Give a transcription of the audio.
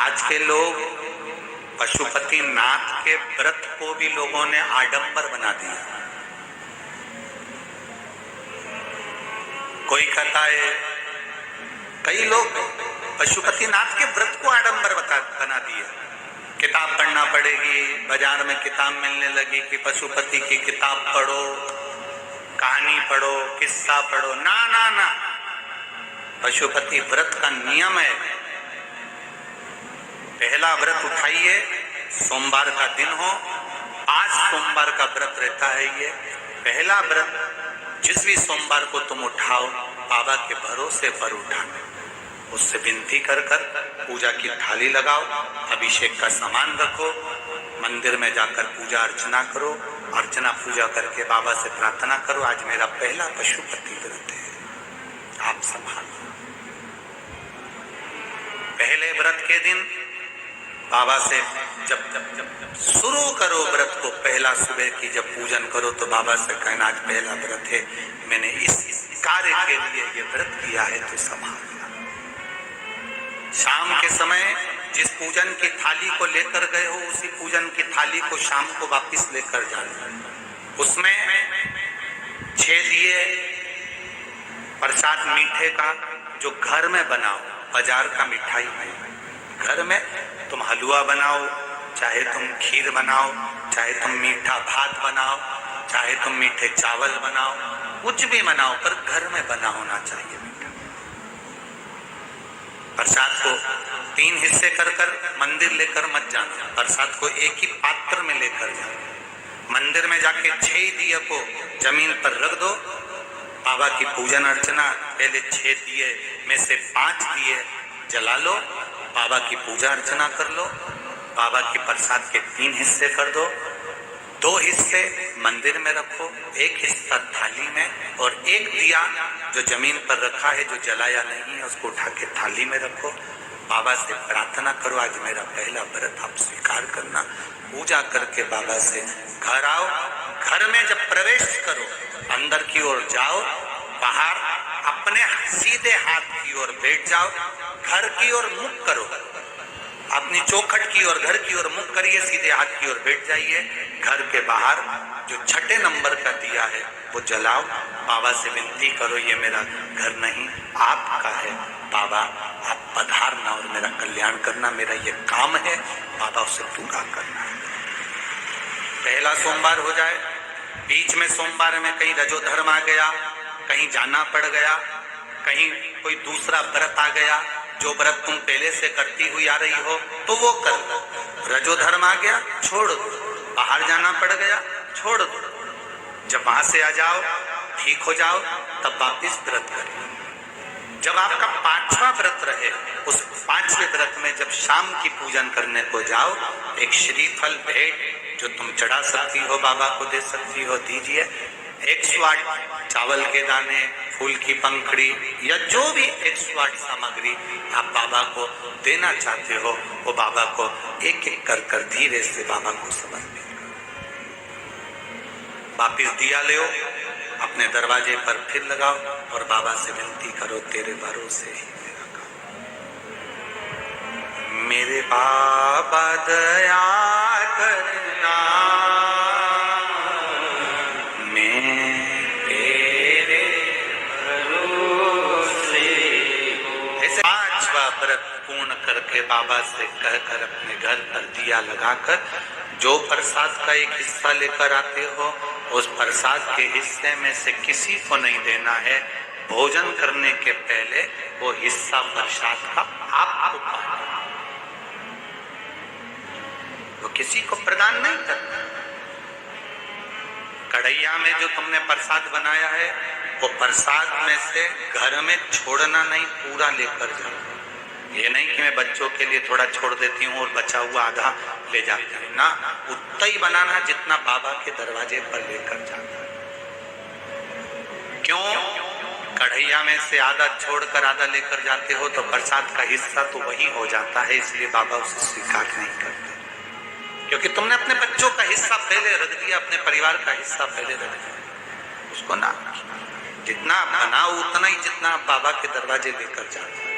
आज के लोग पशुपति नाथ के व्रत को भी लोगों ने आडंबर बना दिया। कोई कहता है, कई लोग पशुपति नाथ के व्रत को आडंबर बना दिया। किताब पढ़ना पड़ेगी, बाजार में किताब मिलने लगी कि पशुपति की किताब पढ़ो, कहानी पढ़ो, किस्सा पढ़ो। ना ना ना, पशुपति व्रत का नियम है, पहला व्रत उठाइए, सोमवार का दिन हो, आज सोमवार का व्रत रहता है ये पहला व्रत। जिस भी सोमवार को तुम उठाओ, बाबा के भरोसे पर उठाना, उससे विनती कर कर पूजा की थाली लगाओ, अभिषेक का सामान रखो, मंदिर में जाकर पूजा अर्चना करो, अर्चना पूजा करके बाबा से प्रार्थना करो, आज मेरा पहला पशुपति व्रत है, आप संभालो। पहले व्रत के दिन बाबा से जब शुरू करो व्रत को, पहला सुबह की जब पूजन करो तो बाबा से कहना, आज पहला व्रत है, मैंने इस कार्य के लिए ये व्रत किया है, तो संभालना। शाम के समय जिस पूजन की थाली को लेकर गए हो, उसी पूजन की थाली को शाम को वापस लेकर जाना। उसमें 6 दिए प्रसाद मीठे का जो घर में बनाओ, बाजार का मिठाई नहीं, घर में तुम हलवा बनाओ, चाहे तुम खीर बनाओ, चाहे तुम मीठा भात बनाओ, चाहे तुम मीठे चावल बनाओ, कुछ भी बनाओ, पर घर में बना होना चाहिए मीठा। प्रसाद को 3 हिस्से कर कर मंदिर लेकर मत जाना, प्रसाद को एक ही पात्र में लेकर जाना। मंदिर में जाके 6 दिए को जमीन पर रख दो, बाबा की पूजन अर्चना, पहले 6 दिए में से 5 दिए जला लो, बाबा की पूजा अर्चना कर लो, बाबा की प्रसाद के 3 हिस्से कर दो, 2 हिस्से मंदिर में रखो, 1 हिस्सा थाली में, और 1 दिया जो जमीन पर रखा है, जो जलाया नहीं है, उसको उठा के थाली में रखो। बाबा से प्रार्थना करो, आज मेरा पहला व्रत आप स्वीकार करना। पूजा करके बाबा से घर आओ, घर में जब प्रवेश करो, अंदर की ओर जाओ, बाहर अपने सीधे हाथ की ओर बैठ जाओ, घर की ओर मुख करो, अपनी चौखट की ओर, घर की ओर मुख करिए, सीधे हाथ की ओर बैठ जाइए। घर के बाहर जो 6 नंबर का दिया है वो जलाओ, बाबा से विनती करो, ये मेरा घर नहीं आपका है, बाबा आप पधारना और मेरा कल्याण करना, मेरा ये काम है, बाबा उसे पूरा करना है। पहला सोमवार हो जाए, बीच में सोमवार में कहीं रजोधर्म आ गया, कहीं जाना पड़ गया, कहीं कोई दूसरा व्रत आ गया, जो व्रत तुम पहले से करती हुई आ रही हो तो वो कर लो। रजोधर्म आ गया, छोड़ दो, बाहर जाना पड़ गया, छोड़ दो, जब वहां से आ जाओ, ठीक हो जाओ, तब वापिस व्रत करिए। जब आपका 5वां व्रत रहे, उस 5वें व्रत में जब शाम की पूजन करने को जाओ, एक श्रीफल भेंट जो तुम चढ़ा सकती हो, बाबा को दे सकती हो, दीजिए। 108 चावल के दाने, फूल की पंखड़ी, या जो भी 108 सामग्री आप बाबा को देना चाहते हो, वो बाबा को एक एक कर कर धीरे से बाबा को समर्पित करो। वापिस दिया ले, अपने दरवाजे पर फिर लगाओ और बाबा से विनती करो, तेरे भरोसे ही मेरा काम, मेरे बाबा दया करना, व्रत पूर्ण करके बाबा से कहकर अपने घर पर दिया लगाकर जो प्रसाद का एक हिस्सा लेकर आते हो, उस प्रसाद के हिस्से में से किसी को नहीं देना है। भोजन करने के पहले वो हिस्सा प्रसाद का आपको पाना, वो किसी को प्रदान नहीं करना। कढ़ैया में जो तुमने प्रसाद बनाया है, वो प्रसाद में से घर में छोड़ना नहीं, पूरा लेकर जाओ। ये नहीं कि मैं बच्चों के लिए थोड़ा छोड़ देती हूँ और बचा हुआ आधा ले जाती हूँ, ना, उतना ही बनाना जितना बाबा के दरवाजे पर लेकर जाता है। क्यों? कढ़ैया में से आधा छोड़कर आधा लेकर जाते हो तो प्रसाद का हिस्सा तो वही हो जाता है, इसलिए बाबा उसे स्वीकार नहीं करते, क्योंकि तुमने अपने बच्चों का हिस्सा पहले रख दिया, अपने परिवार का हिस्सा पहले रख दिया। उसको ना, जितना बनाओ उतना ही जितना बाबा के दरवाजे लेकर जाता है।